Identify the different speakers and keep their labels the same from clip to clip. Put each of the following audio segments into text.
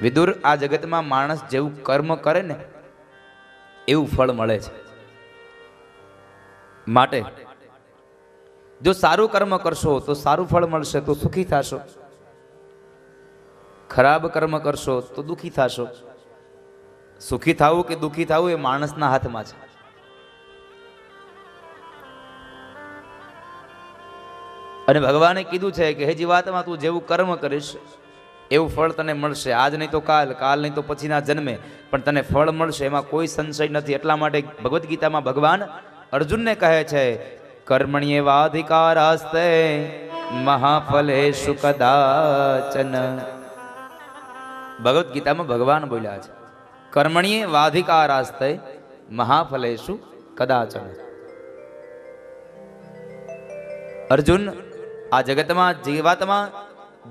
Speaker 1: વિદુર, આ જગતમાં માણસ જેવું કર્મ કરે ને એવું ફળ મળે છે. માટે જો સારું કર્મ કરશો તો સારું ફળ મળશે, તો સુખી થશો. ખરાબ કર્મ કરશો તો દુઃખી થશો. સુખી થવું કે દુઃખી થવું એ માણસના હાથમાં છે. અને ભગવાને કીધું છે કે હે જીવાત્મા, તું જેવું કર્મ કરીશ એવું ફળ તને મળશે. આજ નહીં તો કાલ, કાલ નહીં તો પછીના જન્મે, પણ તને ફળ મળશે, એમાં કોઈ સંશય નથી. એટલા માટે ભગવદ્ ગીતામાં ભગવાન અર્જુનને કહે છે, કર્મણ્યેવાધિકારાસ્તે મહાફલેષુ કદાચન. ભગવદ્ ગીતામાં ભગવાન બોલ્યા છે, કર્મણ્યેવાધિકારાસ્તે મહાફલેષુ કદાચન. અર્જુન, આ જગતમાં જીવાત્મા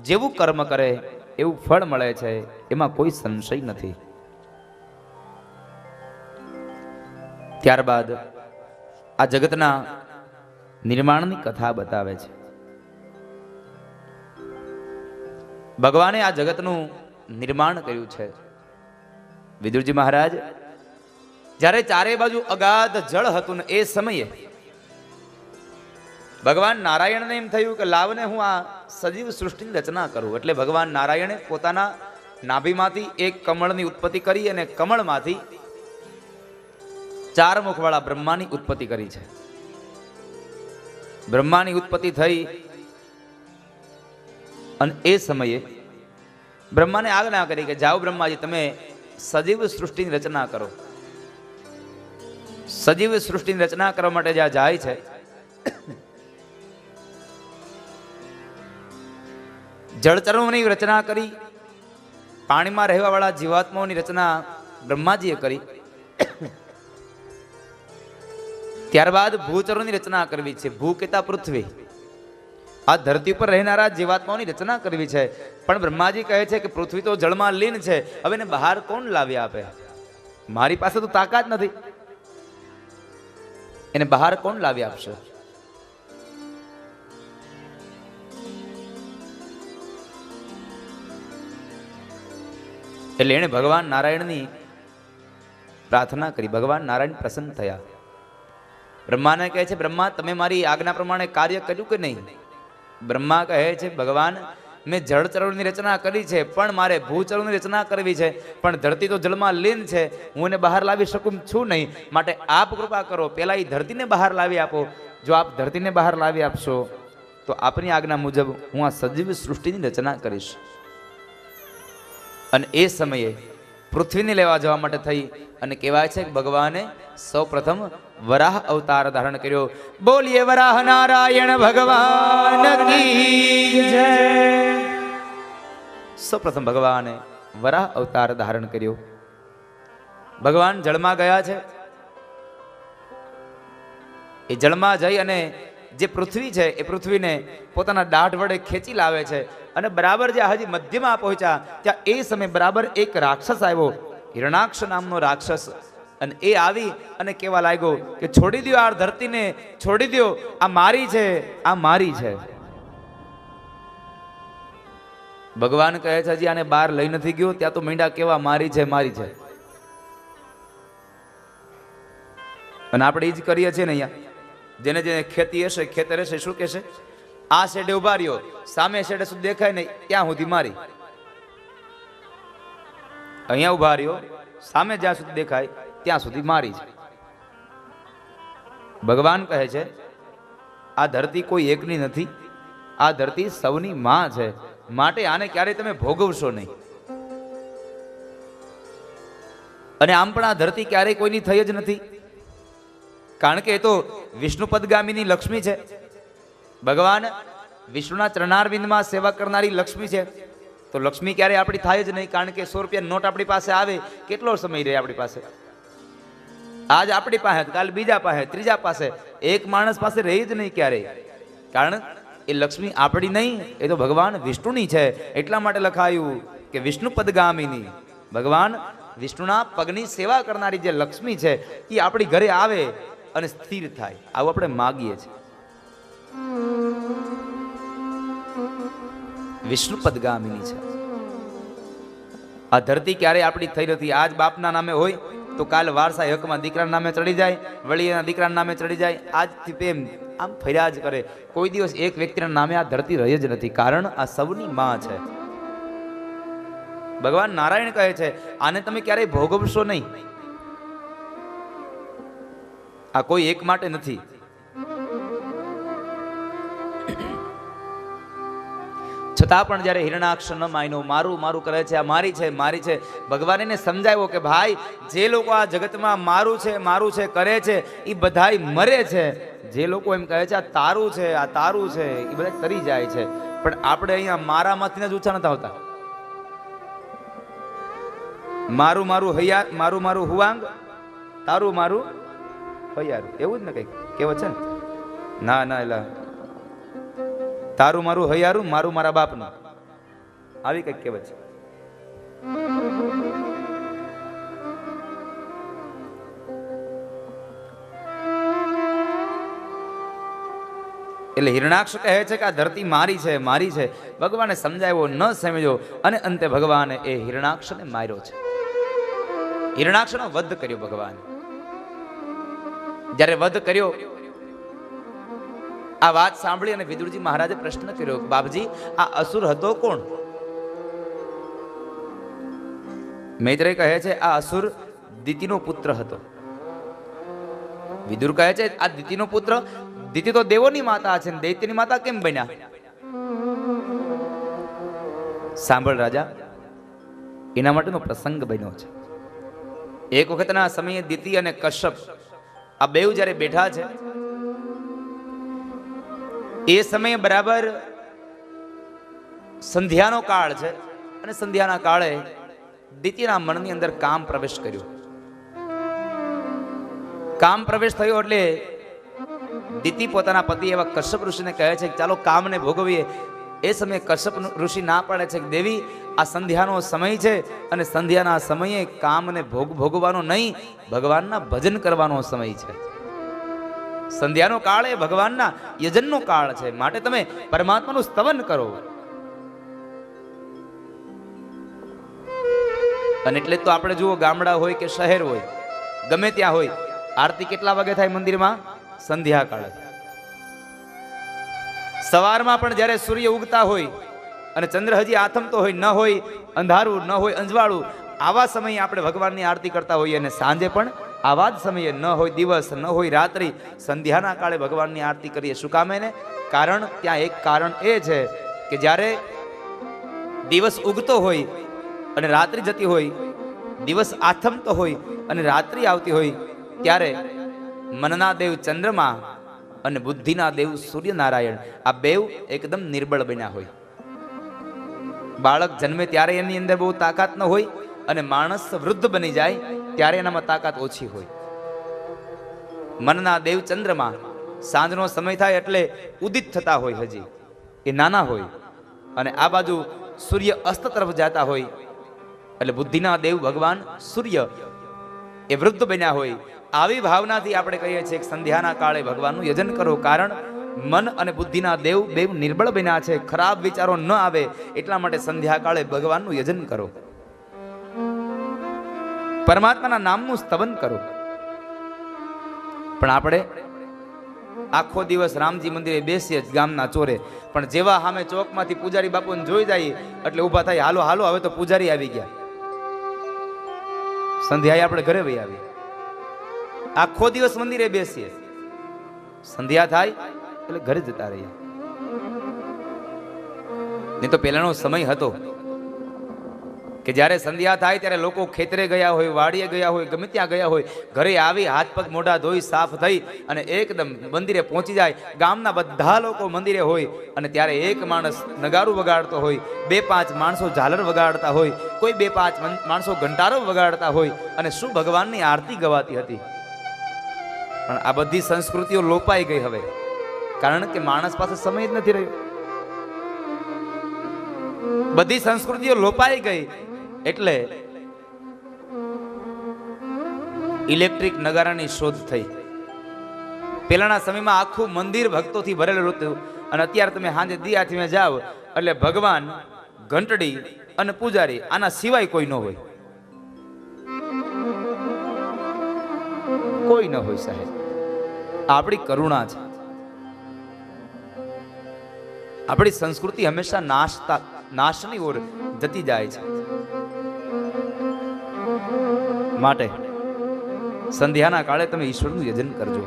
Speaker 1: જેવું કર્મ કરે એવું ફળ મળે છે, એમાં કોઈ સંશય નથી. ત્યારબાદ આ જગતના નિર્માણની કથા બતાવે છે. ભગવાને આ જગતનું નિર્માણ કર્યું છે. વિદુરજી મહારાજ, જ્યારે ચારે બાજુ અગાધ જળ હતું ને એ સમયે ભગવાન નારાયણને એમ થયું કે લાવને હું આ સજીવ સૃષ્ટિની રચના કરું. એટલે ભગવાન નારાયણે પોતાના નાભીમાંથી એક કમળની ઉત્પત્તિ કરી અને કમળમાંથી 4 મુખવાળા બ્રહ્માની ઉત્પત્તિ કરી છે. બ્રહ્માની ઉત્પત્તિ થઈ અને એ સમયે બ્રહ્માને આજ્ઞા કરી કે જાઓ બ્રહ્માજી, તમે સજીવ સૃષ્ટિની રચના કરો. સજીવ સૃષ્ટિની રચના કરવા માટે જ્યાં જાય છે, જળચરોની રચના કરી, પાણીમાં રહેવા વાળા જીવાત્માઓની રચના બ્રહ્માજીએ કરી. ત્યારબાદ ભૂચરોની રચના કરવી છે. ભૂ કેતા પૃથ્વી, આ ધરતી પર રહેનારા જીવાત્માઓની રચના કરવી છે. પણ બ્રહ્માજી કહે છે કે પૃથ્વી તો જળમાં લીન છે, હવે એને બહાર કોણ લાવી આપે? મારી પાસે તો તાકાત નથી, એને બહાર કોણ લાવી આપશે? એટલે એણે ભગવાન નારાયણની પ્રાર્થના કરી. ભગવાન નારાયણ પ્રસન્ન થયા. બ્રહ્માને કહે છે, બ્રહ્મા, તમે મારી આજ્ઞા પ્રમાણે કાર્ય કર્યું કે નહીં? બ્રહ્મા કહે છે, ભગવાન, મેં જળચરોની રચના કરી છે, પણ મારે ભૂચરોની રચના કરવી છે. પણ ધરતી તો જળમાં લીન છે, હું એને બહાર લાવી શકું છું નહીં. માટે આપ કૃપા કરો, પેલા એ ધરતીને બહાર લાવી આપો. જો આપ ધરતીને બહાર લાવી આપશો તો આપની આજ્ઞા મુજબ હું આ સજીવ સૃષ્ટિની રચના કરીશ. અને એ સમયે પૃથ્વીને લેવા જવા માટે થઈ અને કહેવાય છે કે ભગવાને સૌ પ્રથમ વરાહ અવતાર ધારણ કર્યો. બોલીએ વરાહ નારાયણ ભગવાન કી જય. સૌ પ્રથમ ભગવાને વરાહ અવતાર ધારણ કર્યો. ભગવાન જળમાં ગયા છે. એ જળમાં જઈ અને જે પૃથ્વી છે એ પૃથ્વીને પોતાના દાઢ વડે ખેંચી લાવે છે. અને બરાબર જે હજી મધ્યમાં પહોંચ્યા ત્યાં એ સમય બરાબર એક રાક્ષસ આવ્યો, હિરણાક્ષ નામનો રાક્ષસ. અને એ આવી અને કહેવા લાગ્યો કે છોડી દો આ ધરતીને, છોડી દો, આ મારી છે, આ મારી છે. ભગવાન કહે છે હજી આને બહાર લઈ નથી ગયો, ત્યાં તો મીંડા કેવા મારી છે, મારી છે. અને આપણે એ જ કરીએ છીએ ને અહીંયા. જેને જેને ખેતી હશે, ખેતર હશે, શું કહેશે? આ શેડે ઉભા રહ્યો, સામે શેડે સુધી દેખાય નહીં ત્યાં સુધી મારી. અહીંયા ઉભા રહ્યો, સામે જ્યાં સુધી દેખાય ત્યાં સુધી મારી છે. ભગવાન કહે છે આ ધરતી કોઈ એકની નથી, આ ધરતી સૌની માં છે. માટે આને ક્યારેય તમે ભોગવશો નહીં. અને આમ પણ આ ધરતી ક્યારેય કોઈની થઈ જ નથી, કારણ કે એ તો વિષ્ણુપદગામીની લક્ષ્મી છે. ભગવાન વિષ્ણુના ચરણારવિંદમાં સેવા કરનારી લક્ષ્મી છે. તો લક્ષ્મી ક્યારેય આપણી થાય જ નહીં, કારણ કે 100 રૂપિયા નોટ આપણી પાસે આવે કેટલો સમય રહે આપણી પાસે? આજ આપણી પાસે, કાલ બીજા પાસે, ત્રીજા પાસે, એક માણસ પાસે રહી જ નહીં ક્યારેય. કારણ એ લક્ષ્મી આપણી નહીં, એ તો ભગવાન વિષ્ણુની છે. એટલા માટે લખાયું કે વિષ્ણુપદગામીની. ભગવાન વિષ્ણુના પગની સેવા કરનારી જે લક્ષ્મી છે એ આપણી ઘરે આવે અને સ્થિર થાય, આવું આપણે માગીએ છીએ. વિષ્ણુપદગામિની છે. આ ધરતી ક્યારેય આપણી થઈ નથી. આજ બાપના નામે હોય તો કાલ વારસા હકમાં દીકરાના નામે ચડી જાય, વળી એના દીકરાના નામે ચડી જાય. આજથી પ્રેમ આમ ફર્યા જ કરે. કોઈ દિવસ એક વ્યક્તિના નામે આ ધરતી રહી જ નથી, કારણ આ સૌની માં છે. ભગવાન નારાયણ કહે છે આને તમે ક્યારેય ભોગવશો નહીં. આ કોઈ એક માટે નથી. છતાં પણ જ્યારે હિરણાક્ષ ન માન્યો, મારું મારું કરે છે, આ મારી છે મારી છે, ભગવાન એને સમજાવ્યો કે ભાઈ જે લોકો આ જગતમાં મારું છે કરે છે એ બધાય મરે છે. જે લોકો એમ કહે છે આ તારું છે આ તારું છે એ બધા તરી જાય છે. પણ આપણે અહીંયા મારામાંથી જ ઊંચા નથી આવતા. મારું મારું હૈયા, મારું મારું હુવાંગ, તારું મારું હૈયારું, એવું જ ને કઈક કહેવત છે ને? ના ના, એલા તારું મારું હૈયારું, મારું મારા બાપનું, આવી કઈક કહેવત છે. એટલે હિરણાક્ષ કહે છે કે આ ધરતી મારી છે મારી છે. ભગવાને સમજાવ્યો, ન સમજો, અને અંતે ભગવાને એ હિરણાક્ષને માર્યો છે. હિરણાક્ષનો વધ કર્યો ભગવાન. જ્યારે વધ કર્યો, આ વાત સાંભળી અને વિદુરજી મહારાજે પ્રશ્ન કર્યો, બાપજી આ અસુર હતો કોણ? મૈત્રેય કહે છે આ અસુર દિતિનો પુત્ર હતો. વિદુર કહે છે આ દિતિનો પુત્ર, દિતિ તો દેવોની માતા છે, દૈત્યની માતા કેમ બન્યા? સાંભળ રાજા, એના માટેનો પ્રસંગ બન્યો છે. એક વખતના સમયે દિતિ અને કશ્યપ આ બેઉ જ્યારે બેઠા છે, એ સમયે બરાબર સંધ્યાનો કાળ છે, અને સંધ્યાના કાળે દિતિના મનની અંદર કામ પ્રવેશ કર્યો. કામ પ્રવેશ થયો એટલે દિતિ પોતાના પતિ એવા કશ્યપ ઋષિને કહે છે કે ચાલો કામને ભોગવીએ. એ સમયે કશ્યપ ઋષિ ના પાડે છે કે દેવી આ સંધ્યાનો સમય છે, અને સંધ્યાના સમયે કામને ભોગવવાનો નહીં, ભગવાનના ભજન કરવાનો સમય છે. સંધ્યાનો કાળ એ ભગવાનના યજનનો કાળ છે, માટે તમે પરમાત્માનું સ્તવન કરો. અને એટલે તો આપણે જુઓ, ગામડા હોય કે શહેર હોય, ગમે ત્યાં હોય, આરતી કેટલા વાગે થાય મંદિરમાં? સંધ્યા કાળે. સવારમાં પણ જ્યારે સૂર્ય ઉગતા હોય અને ચંદ્ર હજી આથમતો હોય, ન હોય અંધારું, ન હોય અંજવાળું, આવા સમયે આપણે ભગવાનની આરતી કરતા હોઈએ. અને સાંજે પણ આવા જ સમયે, ન હોય દિવસ ન હોય રાત્રિ, સંધ્યાના કાળે ભગવાનની આરતી કરીએ. શું કામ એને? કારણ ત્યાં એક કારણ એ છે કે જ્યારે દિવસ ઉગતો હોય અને રાત્રિ જતી હોય, દિવસ આથમતો હોય અને રાત્રિ આવતી હોય, ત્યારે મનના દેવ ચંદ્રમા અને બુદ્ધિના દેવ સૂર્યનારાયણ આ બેવ એકદમ નિર્બળ બન્યા હોય. બાળક જન્મે ત્યારે એની અંદર બહુ તાકાત ન હોય, અને માણસ વૃદ્ધ બની જાય ત્યારે એનામાં તાકાત ઓછી હોય. મનના દેવ ચંદ્રમા સાંજનો સમય થાય એટલે ઉદિત થતા હોય, હજી એ નાના હોય, અને આ બાજુ સૂર્ય અસ્ત તરફ જતા હોય, એટલે બુદ્ધિના દેવ ભગવાન સૂર્ય એ વૃદ્ધ બન્યા હોય. આવી ભાવનાથી આપણે કહીએ છીએ કે સંધ્યાના કાળે ભગવાનનું યજન કરો, કારણ મન અને બુદ્ધિના દેવ બેવ નિર્બળ બન્યા છે, ખરાબ વિચારો ન આવે એટલા માટે સંધ્યા કાળે ભગવાનનું યજન કરો, પરમાત્માના નામનું સ્તવન કરો. પણ આપણે આખો દિવસ રામજી મંદિરે બેસીએ જ ગામના ચોરે, પણ જેવા સામે ચોકમાંથી પૂજારી બાપુને જોઈ જાય એટલે ઊભા થાય, હાલો હાલો હવે તો પૂજારી આવી ગયા. સંધ્યાએ આપણે ઘરે વહી આવીએ. આખો દિવસ મંદિરે બેસીએ, સંધ્યા થાય એટલે ઘરે જતા રહીએ. નહીં તો પહેલાનો સમય હતો કે જ્યારે સંધ્યા થાય ત્યારે લોકો ખેતરે ગયા હોય, વાડીએ ગયા હોય, ગમે ત્યાં ગયા હોય, ઘરે આવી હાથ પગ મોઢા ધોઈ સાફ થઈ અને એકદમ મંદિરે પહોંચી જાય. ગામના બધા લોકો મંદિરે હોય, અને ત્યારે એક માણસ નગારું વગાડતો હોય, 2-5 માણસો ઝાલર વગાડતા હોય, કોઈ 2-5 માણસો ઘંટારો વગાડતા હોય, અને શું ભગવાનની આરતી ગવાતી હતી. પણ આ બધી સંસ્કૃતિઓ લોપાઈ ગઈ હવે, કારણ કે માણસ પાસે સમય જ નથી રહ્યો. બધી સંસ્કૃતિઓ લોપાઈ ગઈ એટલે ઇલેક્ટ્રિક નગારાની શોધ થઈ. પહેલાના સમયમાં આખું મંદિર ભક્તોથી ભરેલું હતું, અને અત્યારે તમે સાંજે દિયાથી જાઓ એટલે ભગવાન ઘંટડી અને પૂજારી, આના સિવાય કોઈ ન હોય. કોઈ ન હોય સાહેબ. આપણી કરુણા છે. આપણી સંસ્કૃતિ હંમેશા નાશની ઓર જતી જાય છે. માટે સંધ્યાના કાળે તમે ઈશ્વરનું યજન કરજો.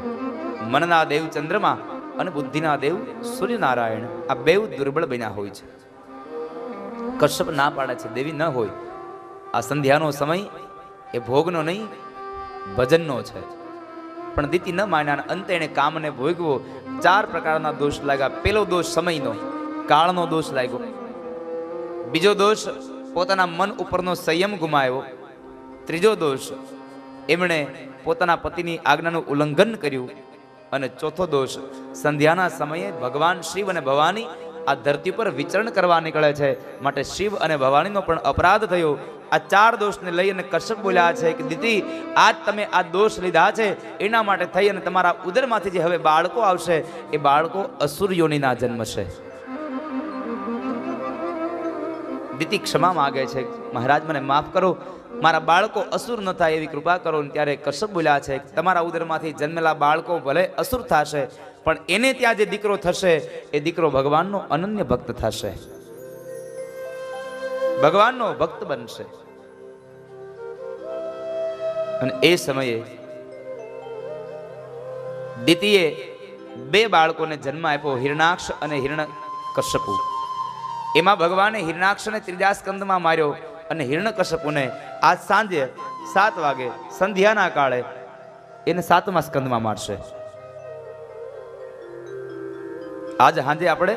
Speaker 1: મનના દેવ ચંદ્રમા અને બુદ્ધિના દેવ સૂર્યનારાયણ આ બેઉ દુર્બળ બન્યા હોય છે. કશ્યપ ના પાડે છે, દેવી ન હોય. આ સંધ્યાનો સમય એ ભોગનો નહીં, ભજનનો છે. પણ દીતિ ન માન્યા, અંતે એને કામને ભોગવો. 4 પ્રકારના દોષ લાગ્યા. પેલો દોષ સમયનો, કાળનો દોષ લાગ્યો. બીજો દોષ પોતાના મન ઉપરનો સંયમ ગુમાવ્યો. ત્રીજો દોષ એમણે પોતાના પતિની આજ્ઞાનું ઉલ્લંઘન કર્યું. અને ચોથો દોષ સંધ્યાના સમયે ભગવાન શિવ અને ભવાની આ ધરતી પર વિચરણ કરવા નીકળે છે. માટે શિવ અને ભવાનીનો પણ અપરાધ થયો. આ 4 દોષને લઈ અને કશ્યપ બોલ્યા છે કે દીદી, આજ તમે આ દોષ લીધા છે, એના માટે થઈ અને તમારા ઉદરમાંથી જે હવે બાળકો આવશે એ બાળકો અસુર યોનિના જન્મશે. દીદી ક્ષમા માગે છે, મહારાજ મને માફ કરો, મારા બાળકો અસુર ન થાય એવી કૃપા કરો. ત્યારે કશ્યપ બોલ્યા છે, તમારા ઉદરમાંથી જન્મેલા બાળકો ભલે અસુર થશે, પણ એને ત્યાં જે દીકરો થશે એ દીકરો ભગવાનનો અનન્ય ભક્ત થશે, ભગવાનનો ભક્ત બનશે. અને એ સમયે દીતીએ 2 બાળકોને જન્મ આપ્યો, હિરણાક્ષ અને હિરણ્યકશ્યપુ. એમાં ભગવાને હિરણાક્ષને 3જા સ્કંદમાં માર્યો અને હિરણ્યકશ્યપુને આજ સાંજે 7 વાગે સંધ્યાના કાળે એને 7મા સ્કંદમાં મારશે. આજ સાંજે આપણે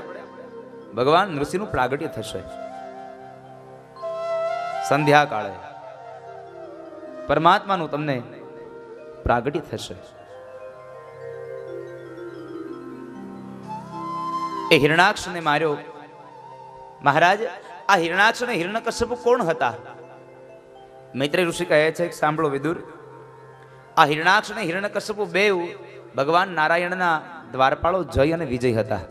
Speaker 1: ભગવાન નૃસિંહનું પ્રાગટ્ય થશે. સંધ્યા કાળે પરમાત્માનું તમને પ્રાગટ્ય થશે. એ હિરણાક્ષને માર્યો. મહારાજ, આ હિરણાક્ષ અને હિરણ્યકશ્યપુ કોણ હતા? મૈત્રેય ઋષિ કહે છે, સાંભળો વિદુર, આ હિરણાક્ષ અને હિરણ્યકશ્યપુ બેઉ ભગવાન નારાયણના દ્વારપાળો જય અને વિજય હતા.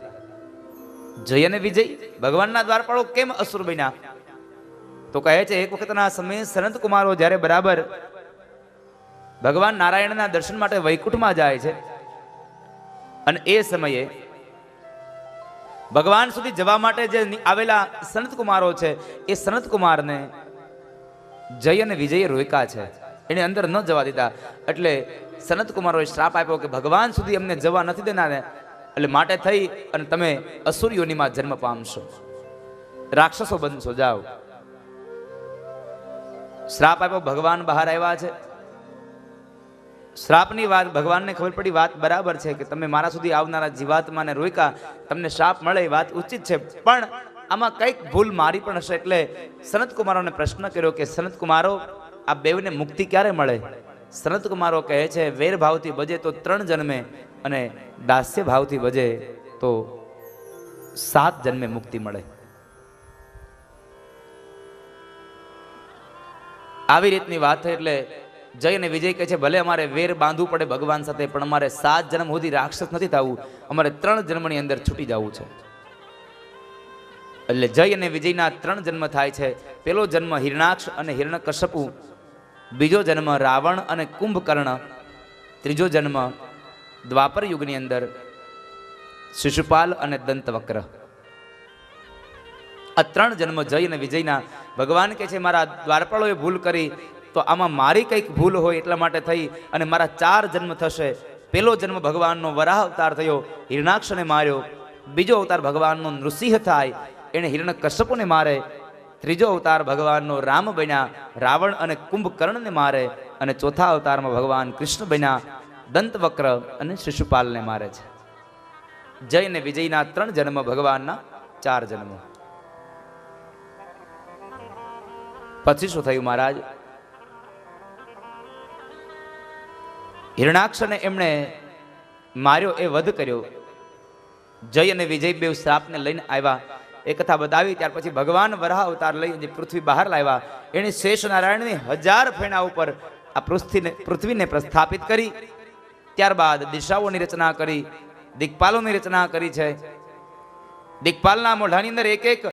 Speaker 1: જય અને વિજય ભગવાનના દ્વારપાળો કેમ અસુર બન્યા? તો કહે છે, એક વખતના સમયે સનત કુમારો જ્યારે બરાબર ભગવાન નારાયણના દર્શન માટે વૈકુંઠમાં જાય છે અને એ સમયે ભગવાન સુધી જવા માટે જે આવેલા સનત કુમારો છે એ સનત કુમારને જય અને વિજય રોક્યા છે, એને અંદર ન જવા દીધા. એટલે સનત કુમારોએ શ્રાપ આપ્યો કે ભગવાન સુધી અમને જવા નથી દેનાર, એટલે માટે થઈ અને તમે અસુર યોનિમાં જન્મ પામશો, રાક્ષસો બનશો, જાઓ. શ્રાપ આપ્યો, ભગવાન બહાર આવ્યા છે. શ્રાપની વાત ભગવાનને ખબર પડી, વાત બરાબર છે કે તમે મારા સુધી આવનારા જીવાત્માને રોક્યા, તમને શ્રાપ મળે એ વાત ઉચિત છે, પણ આમાં કંઈક ભૂલ મારી પણ હશે. એટલે સનત કુમારોને પ્રશ્ન કર્યો કે સનત કુમારો, આ બેવને મુક્તિ ક્યારે મળે? સનત કુમારો કહે છે, વેર ભાવથી ભજે તો 3 જન્મે અને દાસ્ય ભાવથી ભજે તો 7 જન્મે મુક્તિ મળે. આવી રીતની વાત થઈ. એટલે જય અને વિજય કહે છે, ભલે અમારે વેર બાંધવું પડે ભગવાન સાથે, પણ અમારે 7 જન્મ સુધી રાક્ષસ નથી થવું, અમારે 3 જન્મની અંદર છૂટી જવું છે. એટલે જય અને વિજયના 3 જન્મ થાય છે. પેલો જન્મ હિરણાક્ષ અને હિરણ્યકશ્યપુ, બીજો જન્મ રાવણ અને કુંભકર્ણ, ત્રીજો જન્મ દ્વાપર યુગની અંદર શિશુપાલ અને દંતવક્ર. આ 3 જન્મ જય અને વિજયના. ભગવાન કહે છે, મારા દ્વારપાળોએ ભૂલ કરી, તો આમાં મારી કંઈક ભૂલ હોય એટલા માટે થઈ અને મારા 4 જન્મ થશે. પેલો જન્મ ભગવાનનો વરાહ અવતાર થયો, હિરણાક્ષને માર્યો. બીજો અવતાર ભગવાનનો નૃસિંહ થાય, એને હિરણ્યકશ્યપુને મારે. ત્રીજો અવતાર ભગવાનનો રામ બન્યા, રાવણ અને કુંભકર્ણને મારે. અને ચોથા અવતારમાં ભગવાન કૃષ્ણ બન્યા, દંતવક્ર અને શિશુપાલને મારે છે. જય અને વિજયના 3 જન્મ, ભગવાનના 4 જન્મ. પછી શું થયું મહારાજ? હિરણાક્ષને એમણે માર્યો, એ વધ કર્યો. જય અને વિજય બેવ શ્રાપને લઈને આવ્યા, એ કથા બતાવી. ત્યાર પછી ભગવાન વરાહ અવતાર લઈ જે પૃથ્વી બહાર લાવ્યા, એને શેષ નારાયણની 1000 ફેણા ઉપર આ પૃથ્વીને પ્રસ્થાપિત કરી. ત્યારબાદ દિશાઓની રચના કરી, દિક્પાલોની રચના કરી છે. દિક્પાલના મોઢાની અંદર એક એક